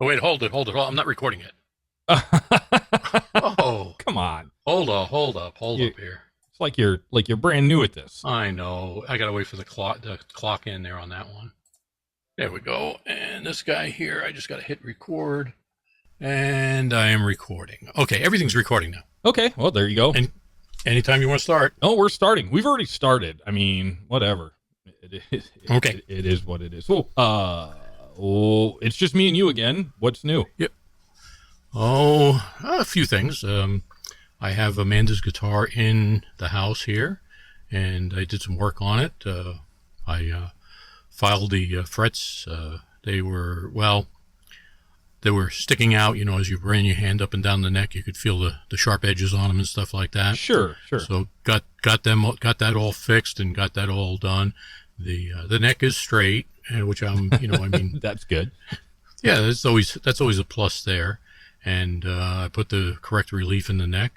Oh, wait, hold it. I'm not recording it. Oh, Come on. hold up You, here. it's like you're brand new at this. I know. I gotta wait for the clock in there on that one. There we go. And this guy here, I just gotta hit record, and I am recording. Okay, everything's recording now. Okay, well there you go. And anytime you want to start. Oh, we're starting. We've already started. I mean, whatever. Okay. It is what it is. It's just me and you again. What's new? Yep. Oh, a few things. I have Amanda's guitar in the house here, and I did some work on it. I filed the frets. They were sticking out. You know, as you ran your hand up and down the neck, you could feel the sharp edges on them and stuff like that. Sure. So got that all fixed and got that all done. The neck is straight, which I mean, That's good. yeah, that's always a plus there. And I put the correct relief in the neck,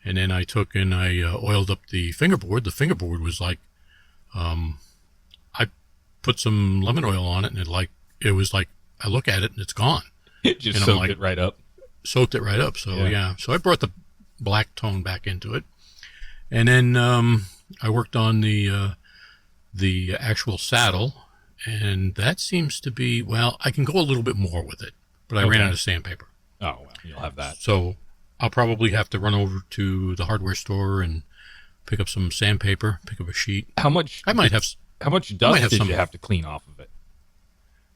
and then I took and I oiled up the fingerboard. The fingerboard was like, I put some lemon oil on it, and it was like I look at it and it's gone. It just And soaked it right up. Soaked it right up. So Yeah. so I brought the black tone back into it, and then I worked on the actual saddle, and that seems to be, well, I can go a little bit more with it, but I ran out of sandpaper. Oh, well, you'll have that. So I'll probably have to run over to the hardware store and pick up some sandpaper, pick up a sheet. How much? I might have, How much might dust have did some- you have to clean off of it?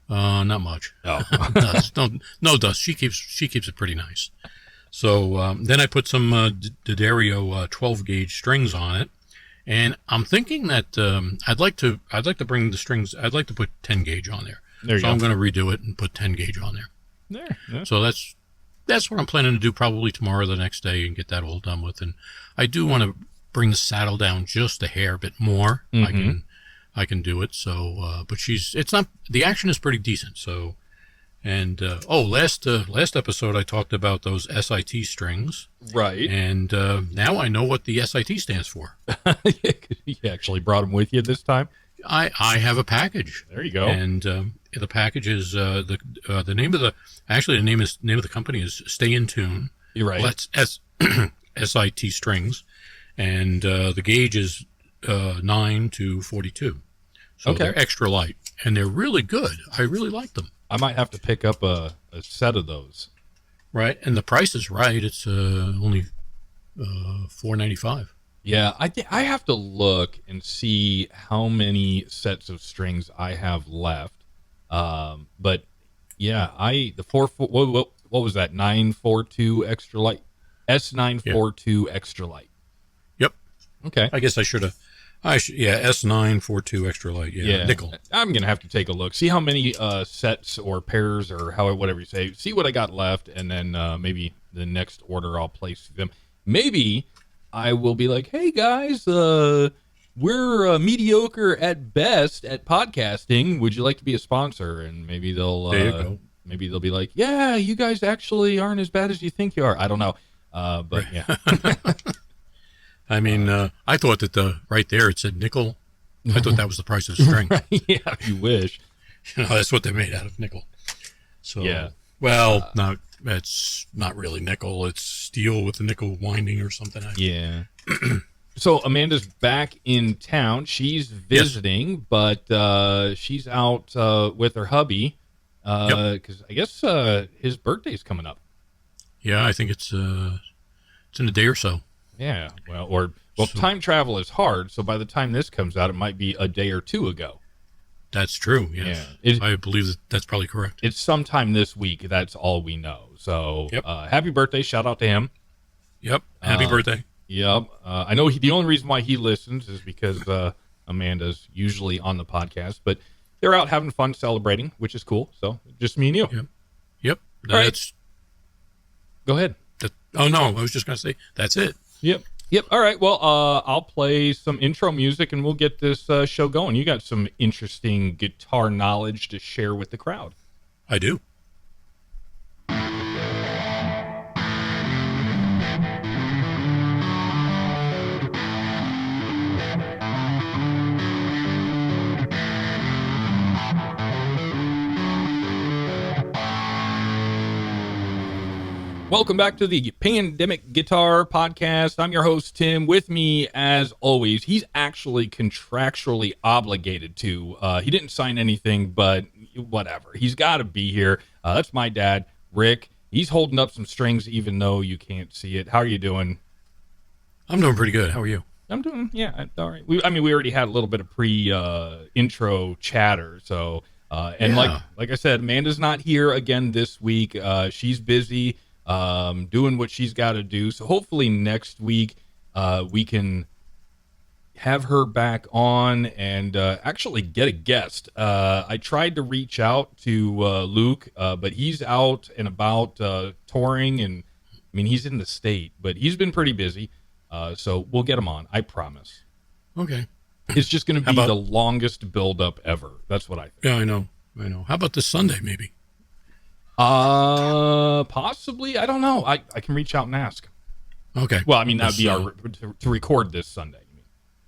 not much. Oh, Dust. No dust. She keeps it pretty nice. So then I put some D'Addario 12 gauge strings on it, and I'm thinking that I'd like to bring the strings. I'd like to put 10 gauge on there. there you So go. I'm going to redo it and put 10 gauge on there. There. Yeah. So that's what I'm planning to do probably tomorrow or the next day and get that all done with. And I do want to bring the saddle down just a hair bit more. I can do it. So, but the action is pretty decent. So, and, last episode I talked about those SIT strings, Right. and, now I know what the SIT stands for. You actually brought them with you this time. I have a package. There you go. And, the package is, the name of the company is Stay in Tune. You're right. Let's SIT strings, and the gauge is 9 to 42. So Okay. they're extra light, and they're really good. I really like them. I might have to pick up a set of those. Right, and the price is right. It's only $4.95. Yeah, I have to look and see how many sets of strings I have left. But yeah, what was that? 942 extra light, S942 extra light. Yep. Okay. I guess I should have. S942 extra light. Yeah, nickel. I'm gonna have to take a look, see how many sets or pairs or whatever you say, see what I got left, and then maybe the next order I'll place them. Maybe I will be like, hey guys, we're mediocre at best at podcasting. Would you like to be a sponsor? And maybe There you go. maybe they'll be like, yeah, you guys actually aren't as bad as you think you are. I don't know, but yeah. I mean, I thought that right there it said nickel. I thought that was the price of the string. Yeah, if you wish. That's what they're made out of, nickel. So, Yeah. Well, it's not really nickel. It's steel with a nickel winding or something. Yeah. So Amanda's back in town. She's visiting, but she's out with her hubby because I guess his birthday's coming up. Yeah, I think it's in a day or so. Yeah. Well, time travel is hard, so by the time this comes out, it might be a day or two ago. That's true. Yes. Yeah. I believe that's probably correct. It's sometime this week. That's all we know. So happy birthday. Shout out to him. Yep. Happy birthday. Yep. I know the only reason why he listens is because Amanda's usually on the podcast, but they're out having fun celebrating, which is cool. So just me and you. Yep. All right. That's. Go ahead. Oh no, I was just gonna say that's it. Yep. All right. Well, I'll play some intro music and we'll get this show going. You got some interesting guitar knowledge to share with the crowd. I do. Welcome back to the Pandemic Guitar Podcast. I'm your host, Tim. With me, as always, he's actually contractually obligated to. He didn't sign anything, but whatever. He's got to be here. That's my dad, Rick. He's holding up some strings, even though you can't see it. How are you doing? I'm doing pretty good. How are you? I'm doing, yeah, all right. We already had a little bit of pre-intro chatter, so... And like I said, Amanda's not here again this week. She's busy doing what she's got to do. So hopefully next week we can have her back on and actually get a guest. I tried to reach out to Luke, but he's out and about touring, and I mean he's in the state, but he's been pretty busy. So we'll get him on, I promise. Okay. It's just going to be the longest build-up ever. That's what I think. Yeah, I know. How about this Sunday, maybe? Possibly. I don't know. I can reach out and ask. Okay. Well, I mean, that'd be our to record this Sunday.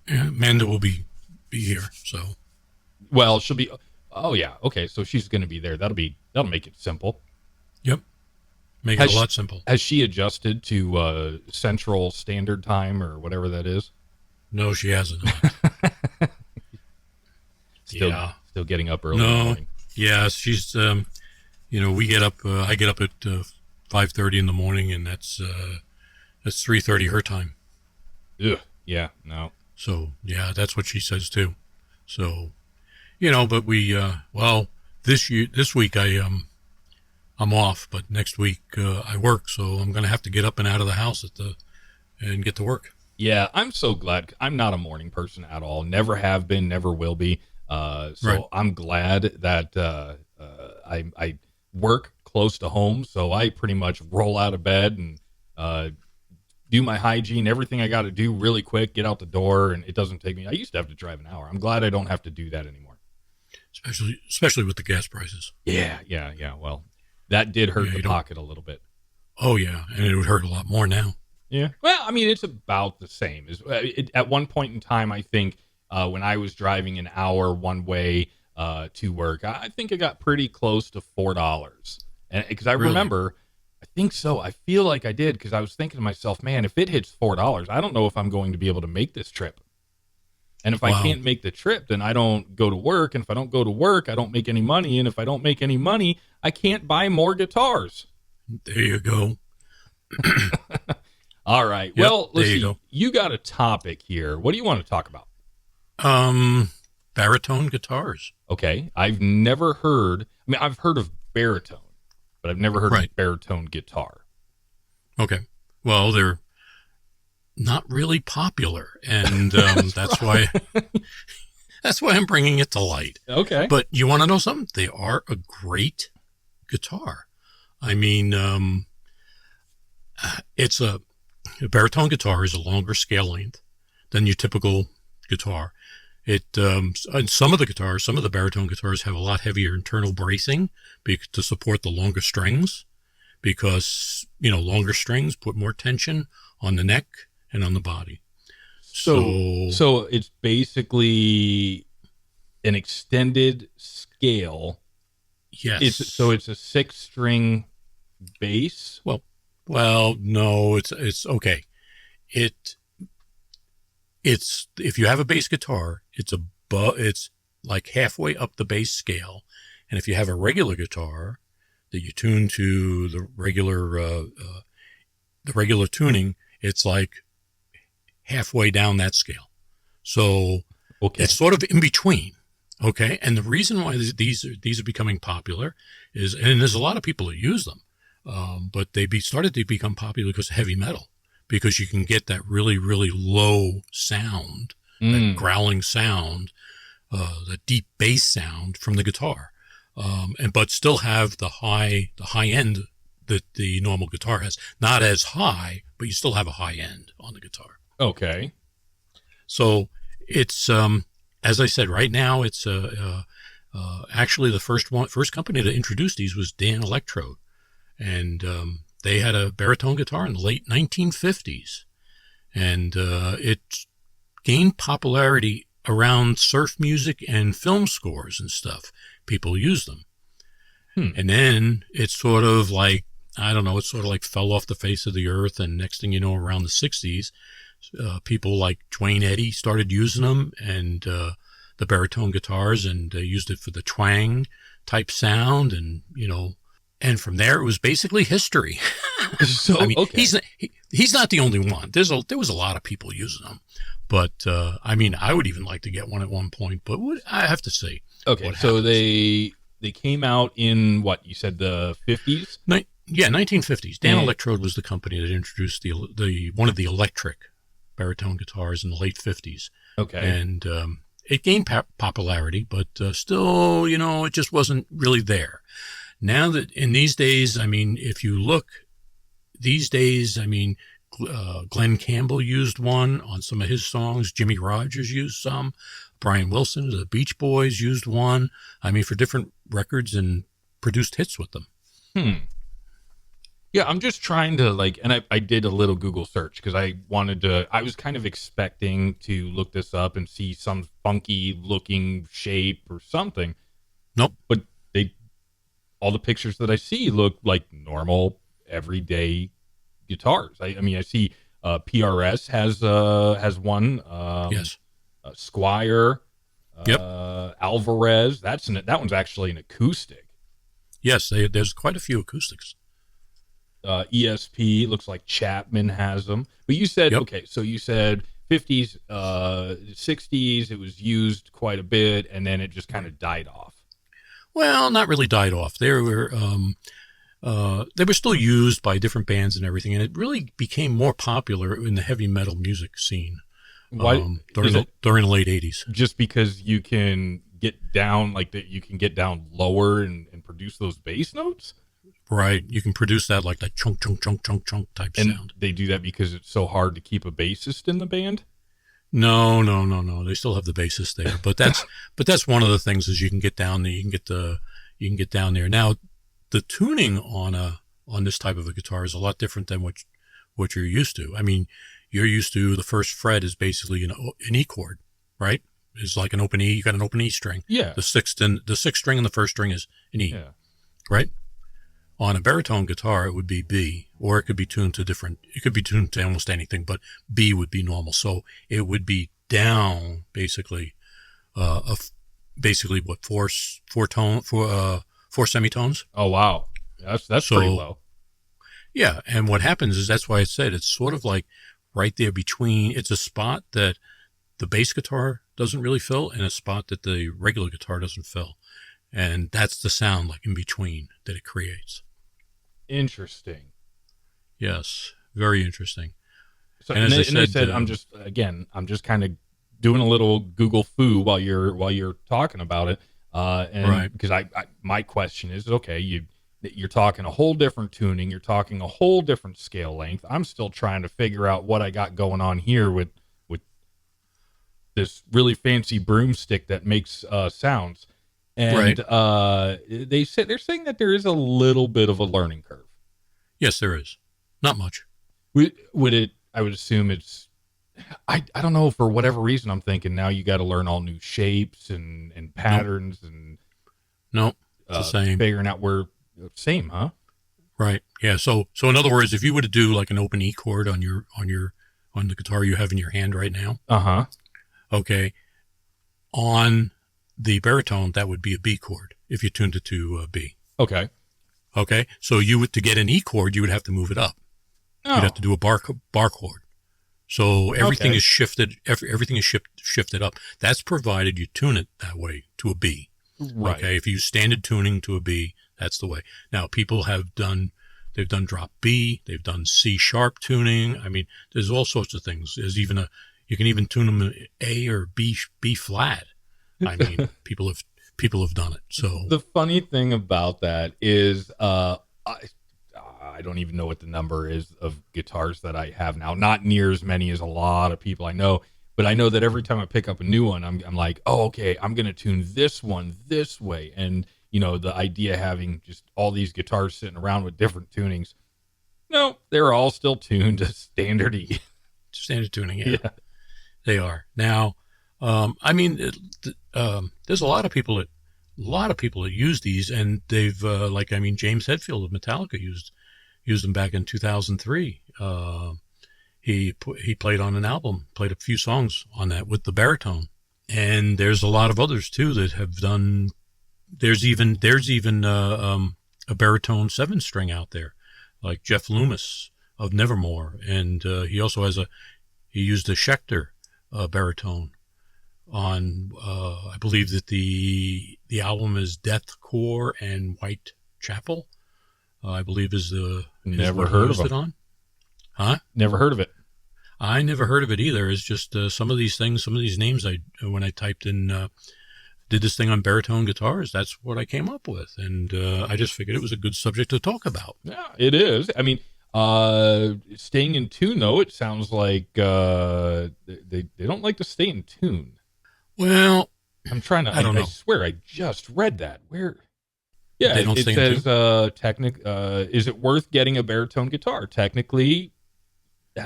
Yeah, Amanda will be here, so. Well, she'll be. Oh yeah. Okay, so she's going to be there. That'll make it simple. Yep. Make it a lot simple. Has she adjusted to Central Standard Time or whatever that is? No, she hasn't. Still getting up early. No, yeah, she's. We get up. I get up at 5:30 in the morning, and that's 3:30 her time. Ugh. Yeah. No. So yeah, that's what she says too. So, but we. This week I'm off, but next week I work, so I'm gonna have to get up and out of the house and get to work. Yeah, I'm so glad. I'm not a morning person at all. Never have been, never will be. Right. I'm glad that I work close to home, so I pretty much roll out of bed and do my hygiene, everything I got to do really quick, get out the door, and it doesn't take me. I used to have to drive an hour. I'm glad I don't have to do that anymore. Especially with the gas prices. Yeah. Well, that did hurt the pocket a little bit. Oh, yeah, and it would hurt a lot more now. Yeah. Well, I mean, it's about the same. At one point in time, I think when I was driving an hour one way to work, I think it got pretty close to $4. And because I remember, I think so. I feel like I did because I was thinking to myself, man, if it hits $4, I don't know if I'm going to be able to make this trip. And if I can't make the trip, then I don't go to work. And if I don't go to work, I don't make any money. And if I don't make any money, I can't buy more guitars. There you go. All right. Yep, well, let's see. You got a topic here. What do you want to talk about? Baritone guitars. Okay. I've never heard. I mean, I've heard of baritone, but I've never heard of baritone guitar. Okay. Well, they're not really popular, and that's why I'm bringing it to light. Okay. But you want to know something? They are a great guitar. I mean, a baritone guitar is a longer scale length than your typical guitar. And some of the baritone guitars have a lot heavier internal bracing to support the longer strings, because longer strings put more tension on the neck and on the body. So it's basically an extended scale. Yes. It's a 6-string bass. Well, no, it's okay. It's if you have a bass guitar, it's like halfway up the bass scale, and if you have a regular guitar that you tune to the regular tuning, it's like halfway down that scale. So it's sort of in between. Okay, and the reason why these are becoming popular is, and there's a lot of people that use them. But they started to become popular because of heavy metal, because you can get that really, really low sound, that growling sound, the deep bass sound from the guitar, but still have the high end that the normal guitar has. Not as high, but you still have a high end on the guitar. Okay. So it's, as I said, right now it's actually the first company to introduce these was Dan Electrode. And they had a baritone guitar in the late 1950s, and it gained popularity around surf music and film scores and stuff. People use them. And then it sort of like I don't know, it sort of like fell off the face of the earth. And next thing you know, around the 60s, people like Dwayne Eddy started using them, and the baritone guitars, and they used it for the twang type sound. And, and from there, it was basically history. So, I mean, okay. he's not the only one. There was a lot of people using them. But, I mean, I would even like to get one at one point, but I have to see. Okay, so they came out in what you said, the 50s? Yeah, 1950s. Dan Electrode was the company that introduced the one of the electric baritone guitars in the late 50s. Okay, and it gained popularity, but still, it just wasn't really there. Now that in these days, I mean, if you look these days, I mean, Glenn Campbell used one on some of his songs. Jimmy Rogers used some. Brian Wilson, the Beach Boys, used one. I mean, for different records, and produced hits with them. Yeah, I'm just trying to and I did a little Google search because I was kind of expecting to look this up and see some funky looking shape or something. Nope. But all the pictures that I see look like normal, everyday guitars. I mean, I see PRS has one. Yes. Squire. Yep. Alvarez. That one's actually an acoustic. Yes, there's quite a few acoustics. ESP, looks like Chapman has them. But you said, Yep. Okay, so you said 50s, 60s, it was used quite a bit, and then it just kind of died off. Well, not really died off. They were still used by different bands and everything, and it really became more popular in the heavy metal music scene during the late 80s. Just because you can get down you can get down lower and produce those bass notes? Right. You can produce that like that chunk, chunk, chunk, chunk, chunk type And sound. they do that because it's so hard to keep a bassist in the band? No. They still have the bassist there, but that's one of the things is you can get down there. You can get down there. Now, the tuning on this type of a guitar is a lot different than what you're used to. I mean, you're used to the first fret is basically an E chord, right? It's like an open E. You got an open E string. Yeah. The sixth string and the first string is an E. Yeah. Right. On a baritone guitar, it would be B, or it could be tuned to it could be tuned to almost anything, but B would be normal. So it would be down basically, what, four semitones? Oh, wow. That's pretty low. Yeah. And what happens is, that's why I said it's sort of like right there between, it's a spot that the bass guitar doesn't really fill and a spot that the regular guitar doesn't fill. And that's the sound like in between that it creates. Interesting. Yes, very interesting. So, and I said, I'm just kind of doing a little Google foo while you're talking about it. Right. Because my question is, okay, you're talking a whole different tuning, you're talking a whole different scale length. I'm still trying to figure out what I got going on here with this really fancy broomstick that makes sounds. And Right. They're saying that there is a little bit of a learning curve. Yes, there is. Not much. Would it? I would assume it's. I don't know, for whatever reason I'm thinking now you got to learn all new shapes and patterns. Nope. And nope, it's the same. Figuring out where same, huh? Right. Yeah. So in other words, if you were to do like an open E chord on the guitar you have in your hand right now. Uh-huh. Okay. On the baritone, that would be a B chord if you tuned it to B. Okay. Okay. So to get an E chord, you would have to move it up. Oh. You'd have to do a bar chord. So everything is shifted. Everything is shifted up. That's provided you tune it that way to a B. Right. Okay. If you use standard tuning to a B, that's the way. Now people they've done drop B. They've done C sharp tuning. I mean, there's all sorts of things. There's even you can even tune them A or B flat. I mean, people have done it. So the funny thing about that is, I don't even know what the number is of guitars that I have now. Not near as many as a lot of people I know, but I know that every time I pick up a new one, I'm like, oh, okay, I'm going to tune this one this way. And, the idea of having just all these guitars sitting around with different tunings, no, they're all still tuned to standard E. Standard tuning, yeah. They are. Now, I mean, there's a lot of people that use these, and they've James Hetfield of Metallica used them back in 2003. He played on an album, played a few songs on that with the baritone. And there's a lot of others too that have done. There's even a baritone 7-string out there, like Jeff Loomis of Nevermore, and he also he used a Schecter baritone on. I believe that the album is Deathcore and Whitechapel. I believe is never heard of it on. Huh? Never heard of it. I never heard of it either. It's just some of these names when I typed in, did this thing on baritone guitars, that's what I came up with. And I just figured it was a good subject to talk about. Yeah, it is. I mean, staying in tune, though, it sounds like they don't like to stay in tune. Well, I'm trying to, I don't know. I swear I just read that. Where? Yeah, they don't it says, is it worth getting a baritone guitar? Technically,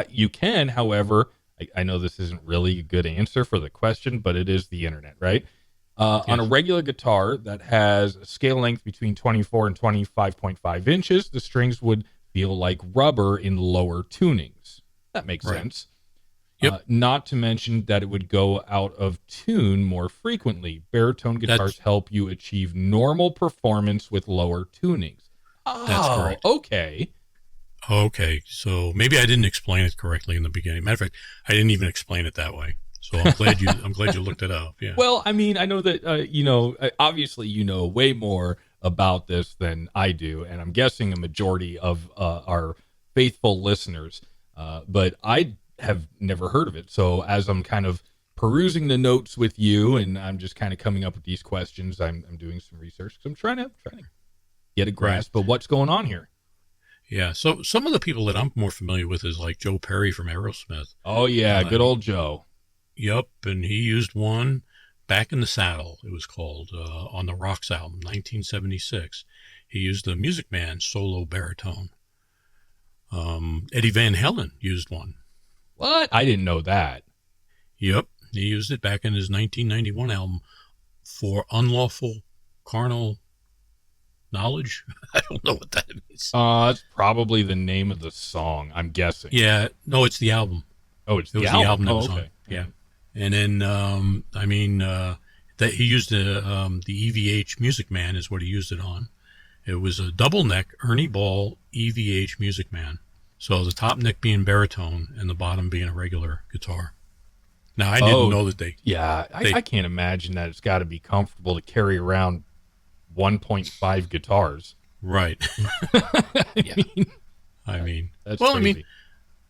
you can. However, I know this isn't really a good answer for the question, but it is the internet, right? Yes. On a regular guitar that has a scale length between 24 and 25.5 inches, the strings would feel like rubber in lower tunings. That makes sense. Yep. Not to mention that it would go out of tune more frequently. Baritone guitars help you achieve normal performance with lower tunings. That's correct. Okay. Okay, so maybe I didn't explain it correctly in the beginning. Matter of fact, I didn't even explain it that way. So I'm glad you looked it up. Yeah. Well, I mean, I know that obviously you know way more about this than I do, and I'm guessing a majority of our faithful listeners. But I have never heard of it. So as I'm kind of perusing the notes with you, and I'm just kind of coming up with these questions, I'm doing some research because I'm trying to get a grasp of what's going on here. Yeah, so some of the people that I'm more familiar with is like Joe Perry from Aerosmith. Oh, yeah, good old Joe. Yep, and he used one, Back in the Saddle, it was called, on the Rocks album, 1976. He used the Music Man solo baritone. Eddie Van Halen used one. What? I didn't know that. Yep, he used it back in his 1991 album, For Unlawful Carnal Knowledge. I don't know what that means. It's probably the name of the song, I'm guessing. Yeah, no, it's the album. Oh, it was the album that was on. Yeah, and then that he used the EVH Music Man is what he used it on. It was a double neck Ernie Ball EVH Music Man. So the top neck being baritone and the bottom being a regular guitar. Now I didn't know that they. Yeah, I can't imagine that it's got to be comfortable to carry around 1.5 guitars. Right. I mean, that's crazy.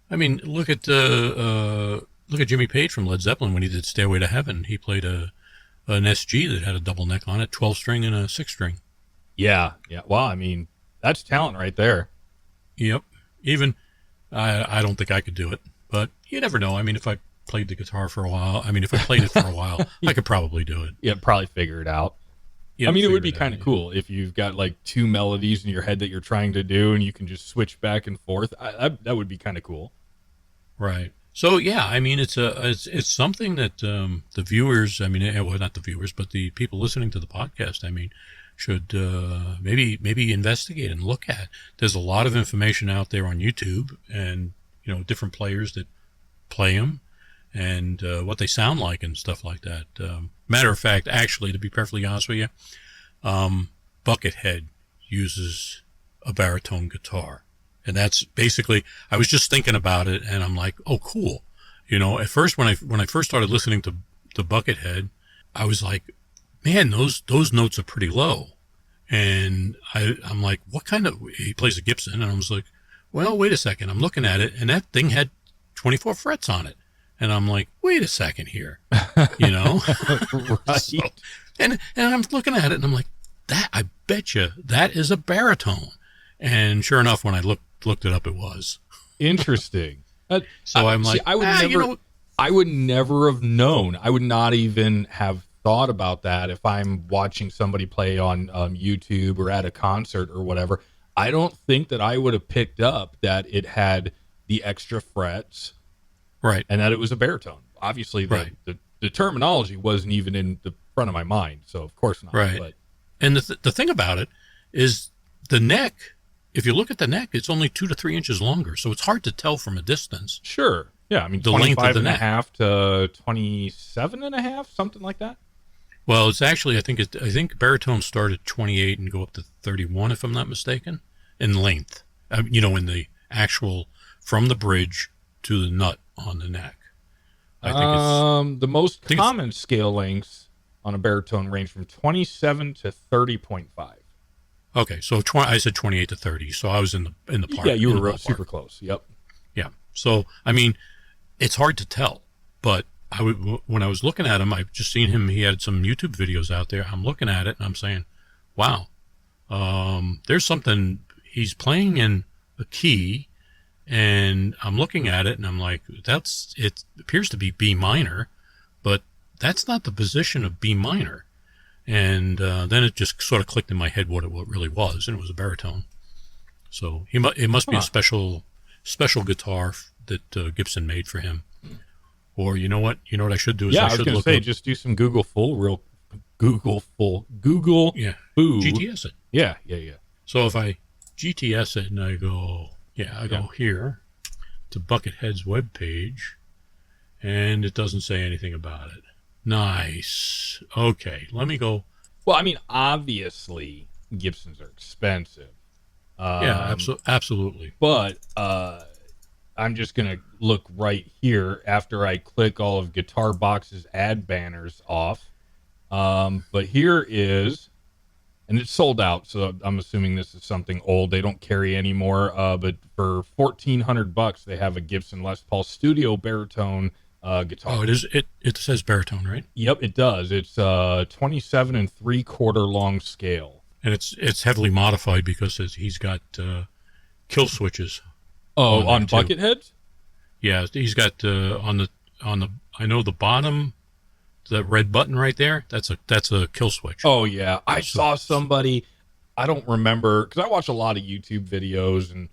I mean, look at Jimmy Page from Led Zeppelin when he did Stairway to Heaven. He played an SG that had a double neck on it, 12-string and a 6-string. Yeah. Well, I mean, that's talent right there. Yep. Even I don't think I could do it, but you never know. I mean, if I played the guitar for a while, if I played it for a while, I could probably do it. Yeah, probably figure it out. Yeah, I mean, it would be kind of cool if you've got like two melodies in your head that you're trying to do, and you can just switch back and forth. That would be kind of cool. Right. So yeah, I mean, it's something that the viewers, well, not the viewers, but the people listening to the podcast, should maybe investigate and look at. There's a lot of information out there on YouTube, and different players that play them, and what they sound like and stuff like that. Matter of fact, actually, to be perfectly honest with you, Buckethead uses a baritone guitar. And that's basically, I was just thinking about it, and I'm like, oh, cool. At first, when I first started listening to Buckethead, I was like, man, those notes are pretty low. And I'm like, what kind of, he plays a Gibson, and I was like, well, wait a second. I'm looking at it, and that thing had 24 frets on it. And I'm like, wait a second here, Right. So, and I'm looking at it, and I'm like, I bet you that is a baritone. And sure enough, when I looked it up, it was. Interesting. So I'm like, I would never have known. I would not even have thought about that if I'm watching somebody play on YouTube or at a concert or whatever. I don't think that I would have picked up that it had the extra frets. Right. And that it was a baritone. Obviously, the terminology wasn't even in the front of my mind, so of course not. Right. But. And the thing about it is the neck if you look at the neck, it's only 2 to 3 inches longer, so it's hard to tell from a distance. Sure. Yeah, I mean, The length of 25 the and a neck. half to 27 and a half, something like that. Well, it's actually, I think baritone start at 28 and go up to 31, if I'm not mistaken, in length. In the actual, from the bridge to the nut on the neck. I think The most common scale lengths on a baritone range from 27 to 30.5. okay. So I said 28 to 30, so I was in the park. Yeah, you in the were ballpark. super close. Yep. Yeah. So I mean, it's hard to tell, but when I was looking at him, I've just seen him. He had some YouTube videos out there. I'm looking at it and I'm saying, wow, there's something. He's playing in a key, and I'm looking at it and I'm like, it appears to be B minor, but that's not the position of B minor. And then it just sort of clicked in my head what it really was, and it was a baritone. So it must be a special guitar that Gibson made for him. Or you know what I should do is I I was should going to look say, up, just do some Google Google foo. GTS it. Yeah. So if I GTS it and I go here to Buckethead's webpage, and it doesn't say anything about it. Nice. Okay, let me go. Well, I mean, obviously Gibsons are expensive. Absolutely. But I'm just going to look right here after I click all of Guitar Box's ad banners off. But here is, and it's sold out, so I'm assuming this is something old. They don't carry anymore. But for $1,400, they have a Gibson Les Paul Studio baritone guitar. Oh, it is. It says baritone, right? Yep, it does. It's 27 3/4 long scale. And it's heavily modified because he's got kill switches. Oh, on too. Bucketheads? Yeah, he's got on the I know the bottom, the red button right there. That's a kill switch. Oh yeah, I saw somebody. I don't remember because I watch a lot of YouTube videos, and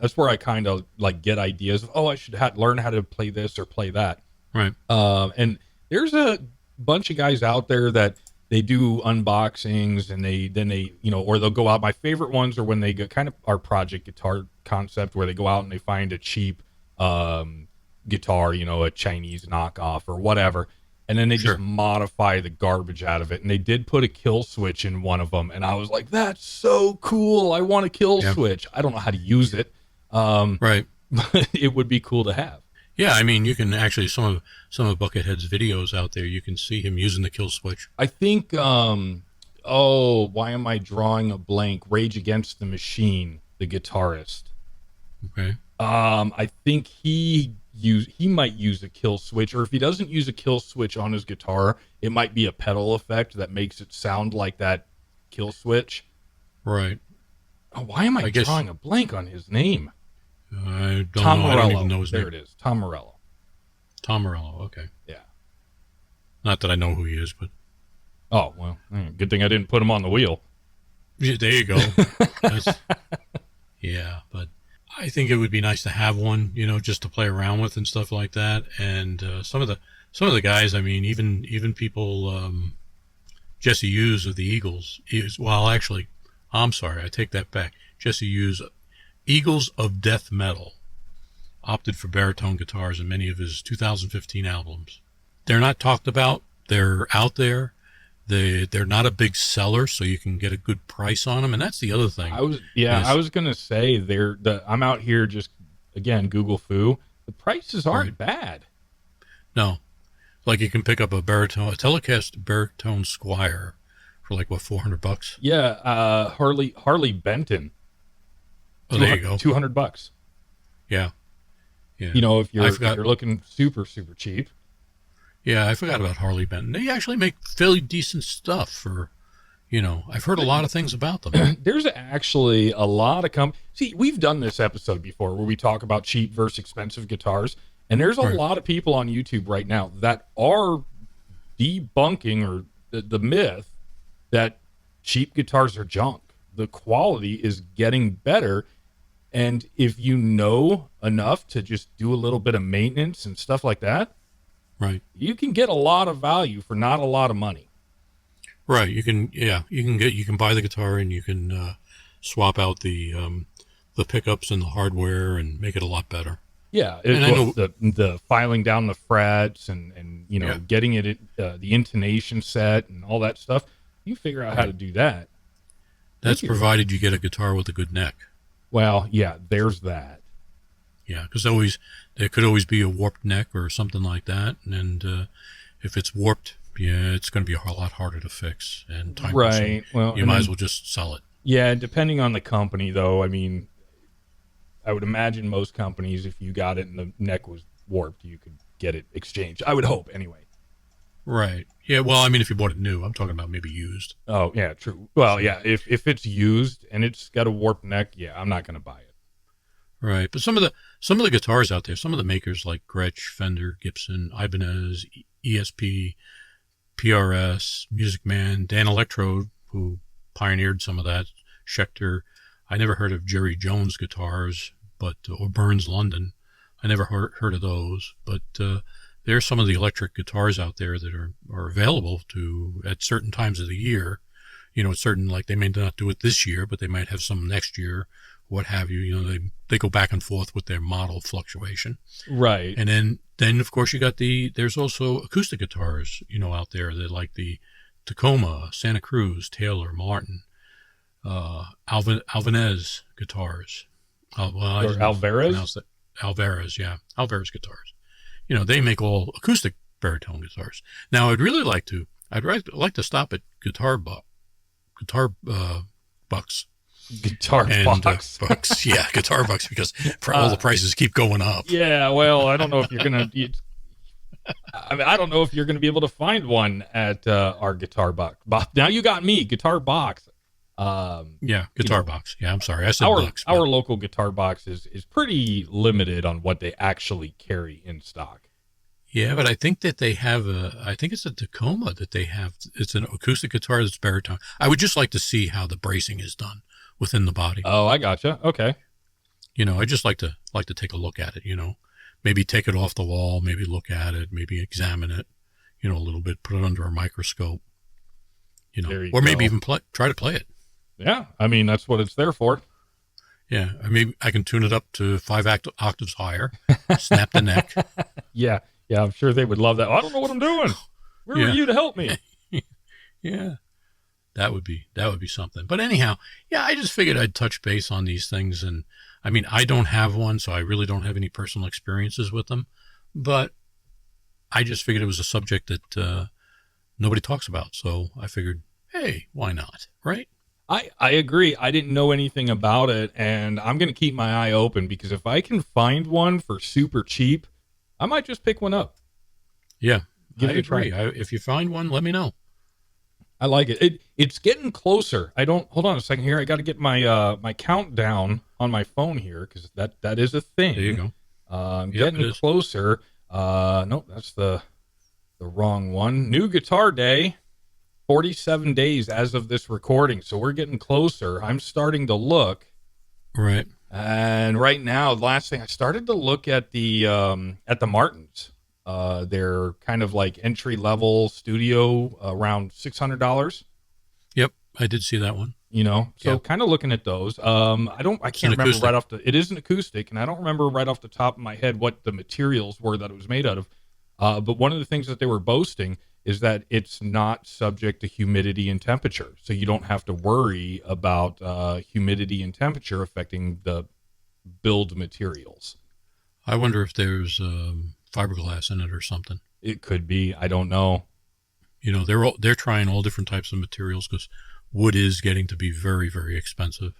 that's where I kind of like get ideas of, oh, I should learn how to play this or play that. Right. And there's a bunch of guys out there that they do unboxings, and they or they'll go out. My favorite ones are when they go kind of our project guitar concept, where they go out and they find a cheap guitar, a Chinese knockoff or whatever, and then they just modify the garbage out of it. And they did put a kill switch in one of them, and I was like, that's so cool. I want a kill switch. I don't know how to use it. Right. But it would be cool to have. Yeah, I mean, you can actually some of Buckethead's videos out there. You can see him using the kill switch. I think. Why am I drawing a blank? Rage Against the Machine, the guitarist. Okay. I think he might use a kill switch, or if he doesn't use a kill switch on his guitar, it might be a pedal effect that makes it sound like that kill switch. Right. Oh, why am I drawing a blank on his name? I don't Tom know. Morello. I don't even know his name. There it is. Tom Morello. Tom Morello. Okay. Yeah. Not that I know who he is, but Oh, well, good thing I didn't put him on the wheel. yeah, there you go. Yeah, but I think it would be nice to have one, just to play around with and stuff like that. And some of the guys, I mean, even people, Jesse Hughes of the Eagles. Actually, I'm sorry, I take that back. Jesse Hughes, Eagles of Death Metal, opted for baritone guitars in many of his 2015 albums. They're not talked about. They're out there. They're not a big seller, so you can get a good price on them, and that's the other thing. I was gonna say I'm out here just again Google foo. The prices aren't bad. No, like you can pick up a Telecaster baritone Squire for like what, $400? Yeah, Harley Benton. Oh, there you go. $200. Yeah. If you're looking super super cheap. Yeah, I forgot about Harley Benton. They actually make fairly decent stuff for, I've heard a lot of things about them. There's actually a lot of See, we've done this episode before where we talk about cheap versus expensive guitars, and there's a lot of people on YouTube right now that are debunking or the myth that cheap guitars are junk. The quality is getting better, and if you know enough to just do a little bit of maintenance and stuff like that, right, you can get a lot of value for not a lot of money. Right, you can buy the guitar and you can swap out the pickups and the hardware and make it a lot better. Yeah, And I know, the filing down the frets and yeah, getting it the intonation set and all that stuff. You figure out how to do that. that's provided you get a guitar with a good neck. Well, yeah, there's that. Yeah, because there could always be a warped neck or something like that, and if it's warped, yeah, it's going to be a lot harder to fix and time consuming. Right. Well, You might as well just sell it. yeah, depending on the company, though. I mean, I would imagine most companies, if you got it and the neck was warped, you could get it exchanged. I would hope, anyway. Right. Yeah. Well, I mean, if you bought it new, I'm talking about maybe used. Oh, yeah, true. Well, yeah, if it's used and it's got a warped neck, yeah, I'm not going to buy it. Right. But some of the guitars out there, some of the makers like Gretsch, Fender, Gibson, Ibanez, ESP, PRS, Music Man, Dan Electrode, who pioneered some of that, Schecter. I never heard of Jerry Jones guitars, or Burns London. I never heard of those, but there's some of the electric guitars out there that are available at certain times of the year. It's certain, like they may not do it this year, but they might have some next year, what have you. They go back and forth with their model fluctuation. Right. And then of course you got there's also acoustic guitars, out there that like the Tacoma, Santa Cruz, Taylor, Martin, Alvarez guitars. Or Alvarez? Alvarez, yeah. Alvarez guitars. They make all acoustic baritone guitars. Now I'd like to stop at Guitar Bucks. Guitar Box. Bucks, yeah, Guitar Bucks, because all the prices keep going up. Yeah, well, I don't know if you're gonna. I don't know if you're gonna be able to find one at our Guitar Box. Now you got me, Guitar Box. Yeah, Guitar Box. Yeah, I'm sorry, I said Bucks. Our local Guitar Box is pretty limited on what they actually carry in stock. Yeah, but I think that they have I think it's a Tacoma that they have. It's an acoustic guitar that's baritone. I would just like to see how the bracing is done within the body. Oh, I gotcha. Okay. I just like to take a look at it, maybe take it off the wall, maybe look at it, maybe examine it, a little bit, put it under a microscope, or maybe even try to play it. Yeah. I mean, that's what it's there for. Yeah. Maybe I can tune it up to 5 octaves higher, snap the neck. Yeah. Yeah. I'm sure they would love that. I don't know what I'm doing. Where were you to help me? Yeah. That would be something. But anyhow, yeah, I just figured I'd touch base on these things. And I mean, I don't have one, so I really don't have any personal experiences with them. But I just figured it was a subject that nobody talks about. So I figured, hey, why not? Right? I agree. I didn't know anything about it, and I'm going to keep my eye open, because if I can find one for super cheap, I might just pick one up. Yeah, I agree. If you find one, let me know. I like it. It's getting closer. Hold on a second here. I got to get my my countdown on my phone here, because that is a thing. There you go. I'm getting closer. Nope, that's the wrong one. New Guitar Day, 47 days as of this recording. So we're getting closer. I'm starting to look. Right. And right now, the last thing I started to look at the Martins. They're kind of like entry level studio, around $600. Yep, I did see that one. So kind of looking at those. I can't remember right off it is an acoustic, and I don't remember right off the top of my head what the materials were that it was made out of. But one of the things that they were boasting is that it's not subject to humidity and temperature, so you don't have to worry about humidity and temperature affecting the build materials. I wonder if there's fiberglass in it or something. It could be. I don't know. They're trying all different types of materials, because wood is getting to be very, very expensive.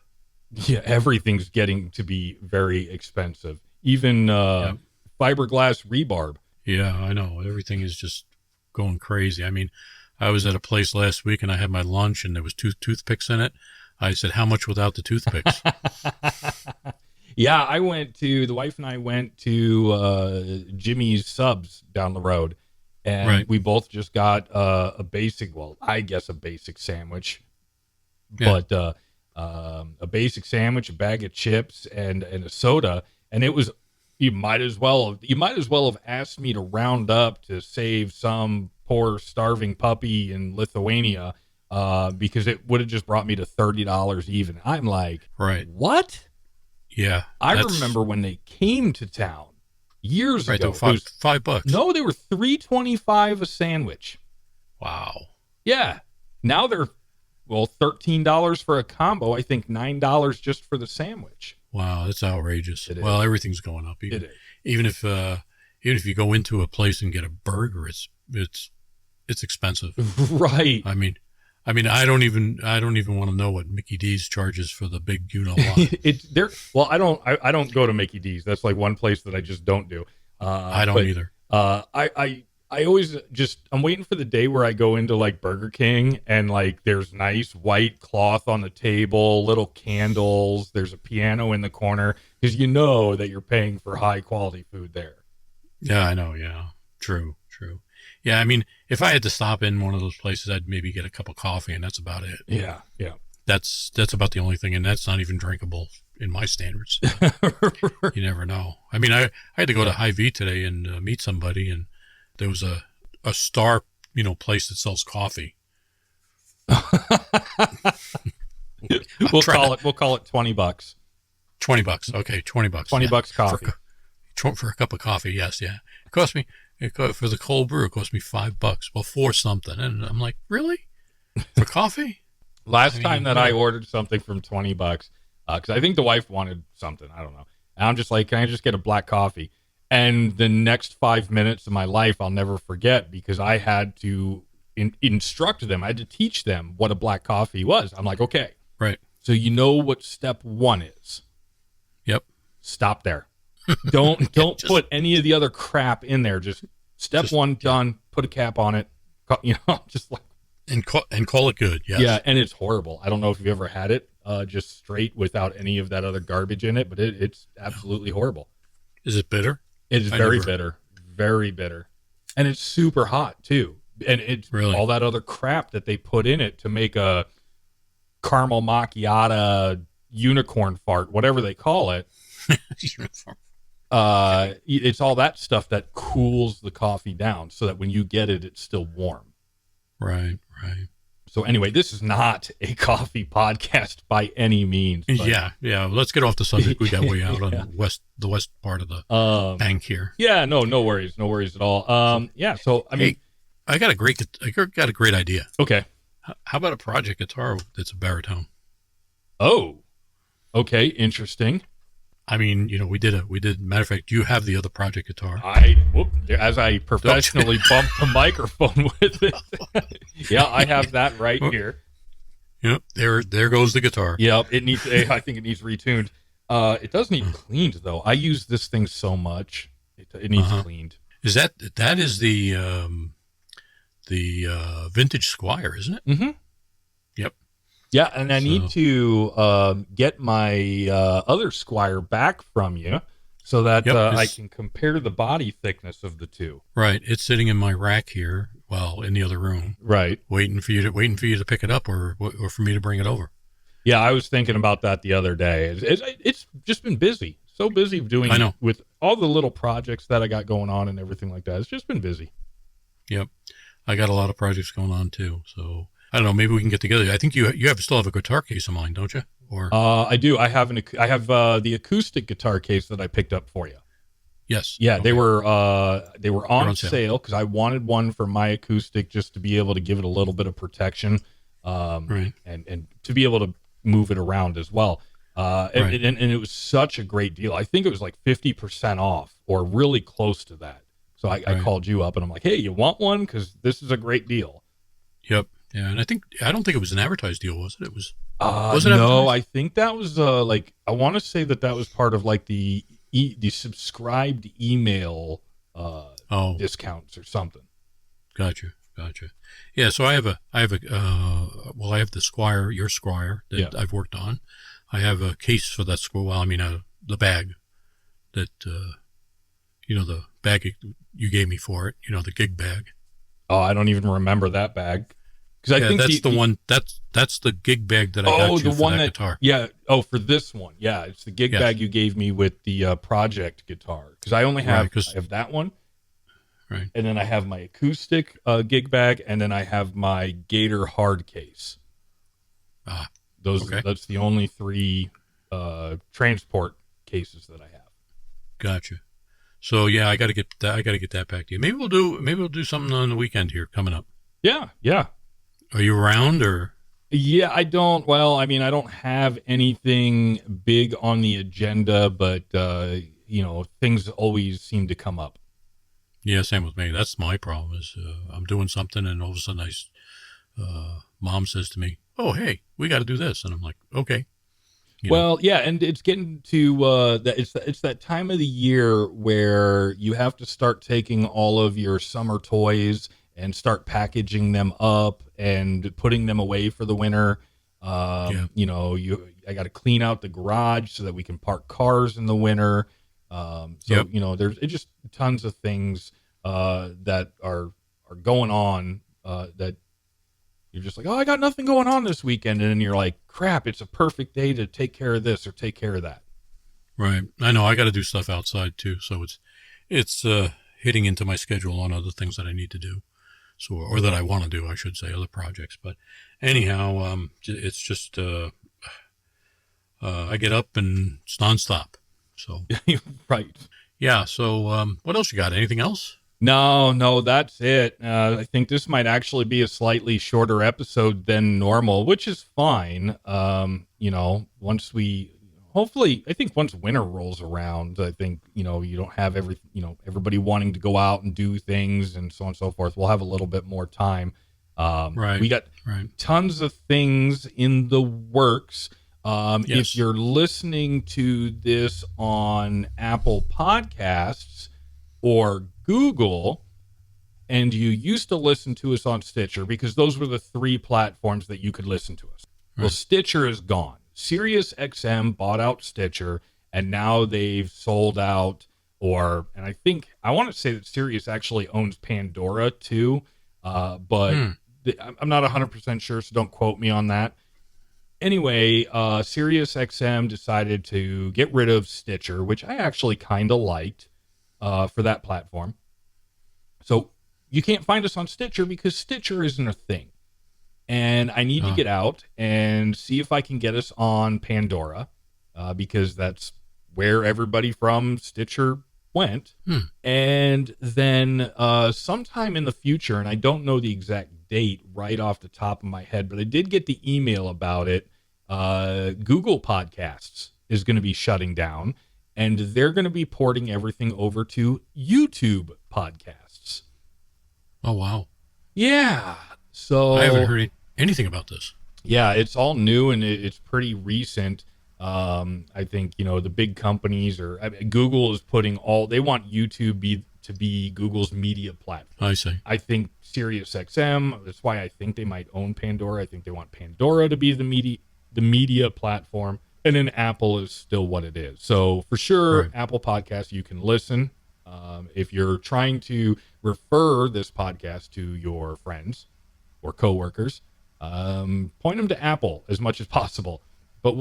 Yeah, everything's getting to be very expensive. Even fiberglass rebarb. Yeah, I know. Everything is just going crazy. I mean, I was at a place last week and I had my lunch and there was 2 toothpicks in it. I said, how much without the toothpicks? Yeah, the wife and I went to Jimmy's Subs down the road, and we both just got a basic sandwich, but a basic sandwich, a bag of chips, and a soda. And it was, you might as well have asked me to round up to save some poor starving puppy in Lithuania. because it would have just brought me to $30 even. I'm like, Right. what? Yeah. I remember when they came to town years right, ago. they were $5. No, they were $3.25 a sandwich. Wow. Yeah. Now they're $13 for a combo. I think $9 just for the sandwich. Wow, that's outrageous. It Well, is. everything's going up. It is. Even if you go into a place and get a burger, it's expensive. Right. I mean, I don't even want to know what Mickey D's charges for the big what. It's there. Well, I don't go to Mickey D's. That's like one place that I just don't do. I don't either. I always I'm waiting for the day where I go into like Burger King and like there's nice white cloth on the table, little candles, there's a piano in the corner, because you know that you're paying for high quality food there. Yeah, I know. Yeah, true. Yeah, I mean, if I had to stop in one of those places, I'd maybe get a cup of coffee, and that's about it. Yeah. That's about the only thing, and that's not even drinkable in my standards. You never know. I mean, I had to go to Hy-Vee today and meet somebody, and there was a star, place that sells coffee. We'll call it $20. $20. Okay, $20. $20 coffee. For a cup of coffee, yes, yeah. For the cold brew, it cost me $5. Well, for something. And I'm like, really? For coffee? Last time that I ordered something from $20, because I think the wife wanted something. I don't know. And I'm just like, can I just get a black coffee? And the next 5 minutes of my life, I'll never forget, because I had to instruct them. I had to teach them what a black coffee was. I'm like, okay. Right. So you know what step 1 is. Yep. Stop there. Don't put any of the other crap in there. Just step 1 done. Put a cap on it. Just like and call it good. Yes. Yeah, and it's horrible. I don't know if you've ever had it just straight without any of that other garbage in it, but it's absolutely horrible. Is it bitter? It's very bitter, very bitter, and it's super hot too. And it's really all that other crap that they put in it to make a caramel macchiato unicorn fart, whatever they call it. It's all that stuff that cools the coffee down so that when you get it, it's still warm. Right. So anyway, this is not a coffee podcast by any means. But... Yeah. Let's get off the subject. We got way out on the west part of the bank here. Yeah, no worries at all. So I mean, hey, I got a great idea. Okay. How about a project guitar that's a baritone? Oh, okay, interesting. I mean, we did. Matter of fact, do you have the other project guitar? As I professionally bumped the microphone with it. Yeah, I have that right here. Yep, there goes the guitar. Yep, I think it needs retuned. It does need cleaned though. I use this thing so much. It needs cleaned. Is that is the vintage Squire, isn't it? Mm-hmm. Yep. Yeah, and I need to get my other Squire back from you so that I can compare the body thickness of the two. Right. It's sitting in my rack here, in the other room. Right. Waiting for you to pick it up or for me to bring it over. Yeah, I was thinking about that the other day. It's just been busy. So busy doing with all the little projects that I got going on and everything like that. It's just been busy. Yep. I got a lot of projects going on too, so I don't know. Maybe we can get together. I think you still have a guitar case of mine, don't you? Or I do. I have the acoustic guitar case that I picked up for you. Yes. Yeah, okay. They were on sale because I wanted one for my acoustic just to be able to give it a little bit of protection, right. and to be able to move it around as well. Right. And it was such a great deal. I think it was like 50% off or really close to that. So I called you up and I'm like, hey, you want one? Because this is a great deal. Yep. Yeah, and I don't think it was an advertised deal, was it? It was. Wasn't no, I think that was I want to say that was part of like the subscribed email discounts or something. Gotcha. Yeah, so I have the Squire, your Squire that I've worked on. I have a case for that Squire. Well, I mean, the bag that the bag you gave me for it. The gig bag. Oh, I don't even remember that bag. Because I think that's the one. That's the gig bag that I got you for that guitar. Yeah. Oh, for this one. Yeah, it's the gig bag you gave me with the project guitar. Because I only have that one. Right. and then I have my acoustic gig bag, and then I have my Gator hard case. Ah. Those that's the only 3 transport cases that I have. Gotcha. So yeah, I got to get that. I got to get that back to you. Maybe we'll do something on the weekend here coming up. Yeah. Are you around or? Yeah, I don't. Well, I mean, I don't have anything big on the agenda, but things always seem to come up. Yeah, same with me. That's my problem. Is I'm doing something and all of a sudden mom says to me, "Oh, hey, we got to do this," and I'm like, "Okay." Well, yeah, and it's getting to that. It's that time of the year where you have to start taking all of your summer toys and start packaging them up and putting them away for the winter. I got to clean out the garage so that we can park cars in the winter. There's just tons of things that are going on that you're just like, oh, I got nothing going on this weekend. And then you're like, crap, it's a perfect day to take care of this or take care of that. Right. I know I got to do stuff outside too. So it's hitting into my schedule on other things that I need to do. So, or that I want to do, I should say, other projects. But anyhow, it's just, I get up and it's nonstop. So, Right. Yeah. So, what else you got? Anything else? No, that's it. I think this might actually be a slightly shorter episode than normal, which is fine. Once winter rolls around, I think, you don't have everybody wanting to go out and do things and so on and so forth. We'll have a little bit more time. Right. We got tons of things in the works. Yes. If you're listening to this on Apple Podcasts or Google, and you used to listen to us on Stitcher, because those were the 3 platforms that you could listen to us. Well, Stitcher is gone. Sirius XM bought out Stitcher, and now they've sold out, and I want to say that Sirius actually owns Pandora too, but I'm not 100% sure, so don't quote me on that. Anyway, Sirius XM decided to get rid of Stitcher, which I actually kind of liked. For that platform. So you can't find us on Stitcher because Stitcher isn't a thing. And I need to get out and see if I can get us on Pandora, because that's where everybody from Stitcher went. And then sometime in the future, and I don't know the exact date right off the top of my head, but I did get the email about it. Google Podcasts is going to be shutting down. And they're going to be porting everything over to YouTube podcasts. Oh, wow. Yeah. So I haven't heard anything about this. Yeah, it's all new and it's pretty recent. I think, the big companies Google is putting they want YouTube to be Google's media platform. I see. I think Sirius XM, that's why I think they might own Pandora. I think they want Pandora to be the media platform. And then Apple is still what it is. So for sure, Apple Podcasts, you can listen. If you're trying to refer this podcast to your friends or coworkers, point them to Apple as much as possible. But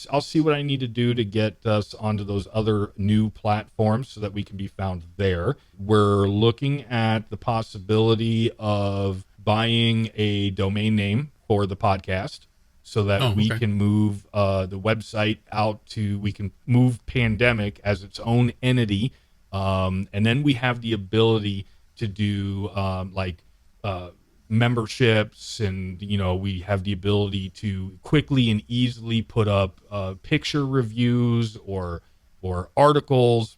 I'll see what I need to do to get us onto those other new platforms so that we can be found there. We're looking at the possibility of buying a domain name for the podcast, so that we can move the website we can move Pandemic as its own entity. And then we have the ability to do memberships, and, we have the ability to quickly and easily put up picture reviews or articles,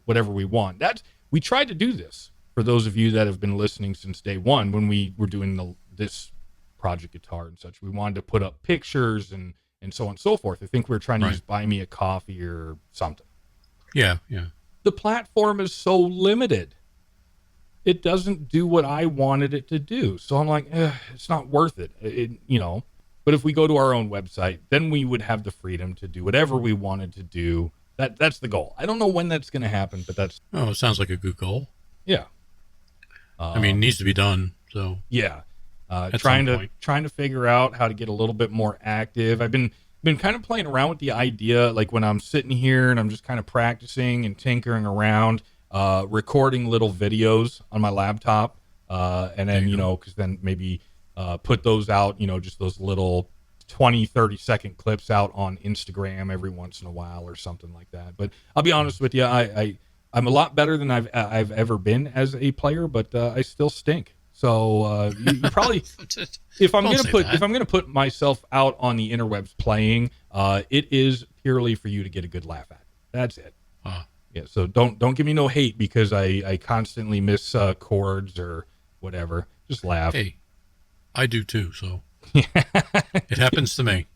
whatever we want. We tried to do this for those of you that have been listening since day one when we were doing this Project Guitar and such. We wanted to put up pictures and so on and so forth. I think we were trying to use Buy Me a Coffee or something. Yeah. The platform is so limited. It doesn't do what I wanted it to do. So I'm like, it's not worth it. But if we go to our own website, then we would have the freedom to do whatever we wanted to do. That's the goal. I don't know when that's going to happen, but that's... Oh, it sounds like a good goal. Yeah. It needs to be done. So yeah. Trying to figure out how to get a little bit more active. I've been kind of playing around with the idea, like when I'm sitting here and I'm just kind of practicing and tinkering around. recording little videos on my laptop, and then, because then maybe put those out, just those little 20, 30-second clips out on Instagram every once in a while or something like that. But I'll be honest with you, I'm a lot better than I've ever been as a player, but I still stink. So you probably, if I'm gonna put myself out on the interwebs playing, it is purely for you to get a good laugh at. That's it. Yeah. So don't give me no hate because I constantly miss chords or whatever. Just laugh. Hey, I do too. So it happens to me.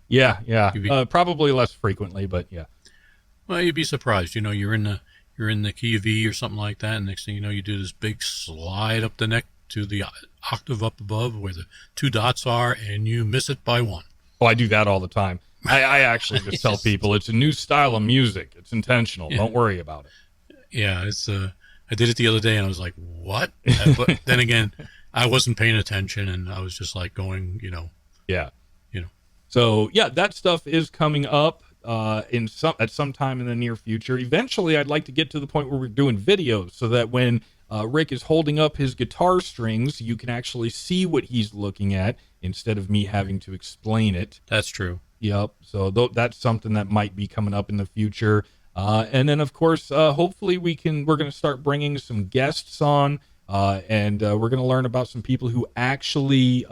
Yeah. Probably less frequently, but yeah. Well, you'd be surprised. You're in the key of E or something like that, and next thing you know, you do this big slide up the neck to the octave up above where the two dots are, and you miss it by one. Oh, I do that all the time. I actually just tell people it's a new style of music. It's intentional. Yeah. Don't worry about it. Yeah, it's I did it the other day, and I was like, what? But then again, I wasn't paying attention, and I was just like going, Yeah. So, yeah, that stuff is coming up at some time in the near future. Eventually, I'd like to get to the point where we're doing videos so that when Rick is holding up his guitar strings, you can actually see what he's looking at instead of me having to explain it. That's true. Yep. So that's something that might be coming up in the future. And then, of course, hopefully we're going to start bringing some guests on, and we're going to learn about some people who actually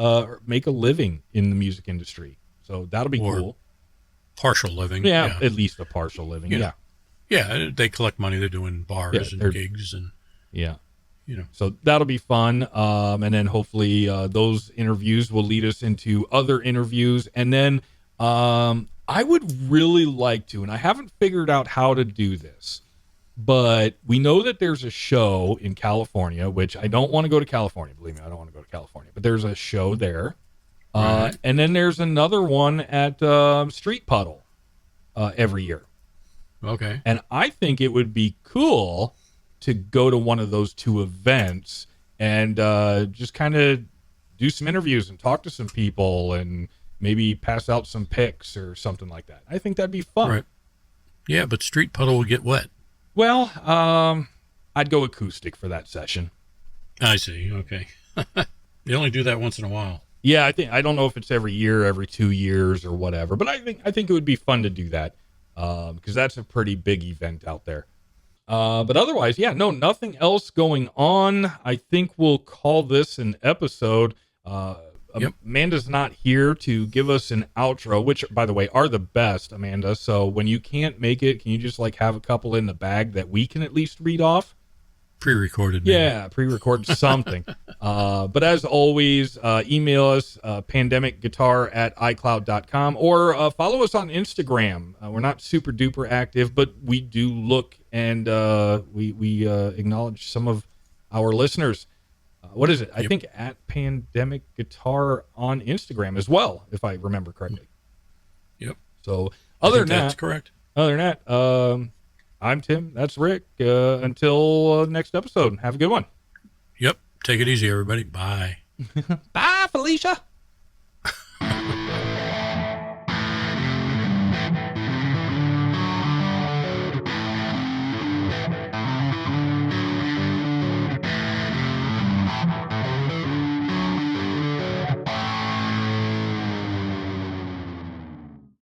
make a living in the music industry. So that'll be cool. Partial living. Yeah, at least a partial living. Yeah. Yeah, they collect money. They're doing bars and gigs and So that'll be fun. And then hopefully those interviews will lead us into other interviews. And then I would really like to, and I haven't figured out how to do this, but we know that there's a show in California, which I don't want to go to California. Believe me, I don't want to go to California, but there's a show there. Right. And then there's another one at Street Puddle every year. Okay. And I think it would be cool to go to one of those two events and just kind of do some interviews and talk to some people and maybe pass out some picks or something like that. I think that'd be fun. Right. Yeah, but Street Puddle will get wet. Well, I'd go acoustic for that session. I see. Okay. They only do that once in a while. Yeah, I don't know if it's every year, every 2 years, or whatever, but I think it would be fun to do that because that's a pretty big event out there. But otherwise, nothing else going on. I think we'll call this an episode. Yep. Amanda's not here to give us an outro, which, by the way, are the best, Amanda. So when you can't make it, can you just have a couple in the bag that we can at least read off? Pre-recorded. Maybe. Yeah, pre-record something. But as always, email us, pandemicguitar@icloud.com, or follow us on Instagram. We're not super duper active, but we do look and we acknowledge some of our listeners. What is it? I think at Pandemic Guitar on Instagram as well, if I remember correctly. Yep. So other than that's correct. Other than that, I'm Tim. That's Rick. Until next episode, have a good one. Yep. Take it easy, everybody. Bye. Bye, Felicia.